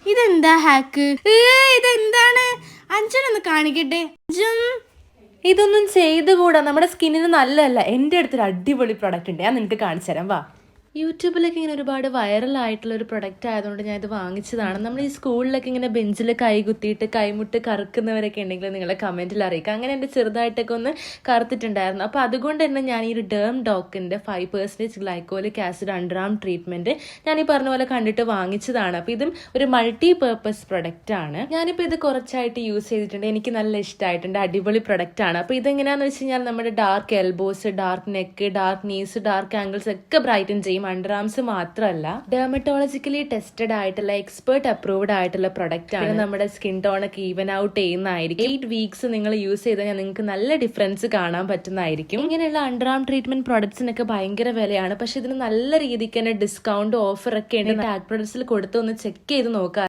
ഇതെന്താ ഹാക്ക്? ഇതെന്താണ്? അഞ്ജനൊന്ന് കാണിക്കട്ടെ. ഇതൊന്നും ചെയ്തുകൂടാ, നമ്മുടെ സ്കിന്നിന് നല്ലതല്ല. എൻ്റെ അടുത്തൊരു അടിപൊളി പ്രൊഡക്റ്റ് ഉണ്ട്, ഞാൻ നിനക്ക് കാണിച്ചു തരാം, വാ. യൂട്യൂബിലൊക്കെ ഇങ്ങനെ ഒരുപാട് വൈറലായിട്ടുള്ള ഒരു പ്രൊഡക്റ്റ് ആയതുകൊണ്ട് ഞാൻ ഇത് വാങ്ങിച്ചതാണ്. നമ്മൾ ഈ സ്കൂളിലൊക്കെ ഇങ്ങനെ ബെഞ്ചിൽ കൈ കുത്തിയിട്ട് കൈമുട്ട് കറുക്കുന്നവരൊക്കെ ഉണ്ടെങ്കിൽ നിങ്ങളെ കമൻറ്റിൽ അറിയിക്കുക. അങ്ങനെ എൻ്റെ ചെറുതായിട്ടൊക്കെ ഒന്ന് കറുത്തിട്ടുണ്ടായിരുന്നു. അപ്പോൾ അതുകൊണ്ട് തന്നെ ഞാൻ ഈ ഒരു ഡേം ഡോക്കിൻ്റെ 5% ഗ്ലൈക്കോലിക് ആസിഡ് അണ്ടർആം ട്രീറ്റ്മെൻറ്റ് ഞാൻ ഈ പറഞ്ഞ പോലെ കണ്ടിട്ട് വാങ്ങിച്ചതാണ്. അപ്പോൾ ഇതും ഒരു മൾട്ടി പേർപ്പസ് പ്രൊഡക്റ്റ് ആണ്. ഞാനിപ്പോൾ ഇത് കുറച്ചായിട്ട് യൂസ് ചെയ്തിട്ടുണ്ട്, എനിക്ക് നല്ല ഇഷ്ടമായിട്ടുണ്ട്, അടിപൊളി പ്രൊഡക്റ്റ് ആണ്. അപ്പോൾ ഇതെങ്ങനെയാണെന്ന് വെച്ച് കഴിഞ്ഞാൽ നമ്മുടെ dark elbows, dark neck, dark knees, dark ankles ഒക്കെ ബ്രൈറ്റൻ ചെയ്യും. അണ്ടർ ആംസ് മാത്രമല്ല, ഡെർമറ്റോളജിക്കലി ടെസ്റ്റഡ് ആയിട്ടുള്ള എക്സ്പേർട്ട് അപ്രൂവ്ഡ് ആയിട്ടുള്ള പ്രൊഡക്റ്റ് ആണ്. നമ്മുടെ സ്കിൻ ടോൺ ഒക്കെ ഈവൻ ഔട്ട് ചെയ്യുന്നതായിരിക്കും. 8 വീക്സ് നിങ്ങൾ യൂസ് ചെയ്താൽ നിങ്ങൾക്ക് നല്ല ഡിഫറൻസ് കാണാൻ പറ്റുന്നതായിരിക്കും. ഇങ്ങനെയുള്ള അണ്ടർ ആം ട്രീറ്റ്മെന്റ് പ്രൊഡക്ട്സിനൊക്കെ ഭയങ്കര വിലയാണ്, പക്ഷെ ഇതിന് നല്ല രീതിക്ക് തന്നെ ഡിസ്കൗണ്ട് ഓഫർ ഒക്കെ ഉണ്ട്. ടാഗ് പ്രൊഡക്ട്സിൽ കൊടുത്തൊന്ന് ചെക്ക് ചെയ്ത് നോക്കുക.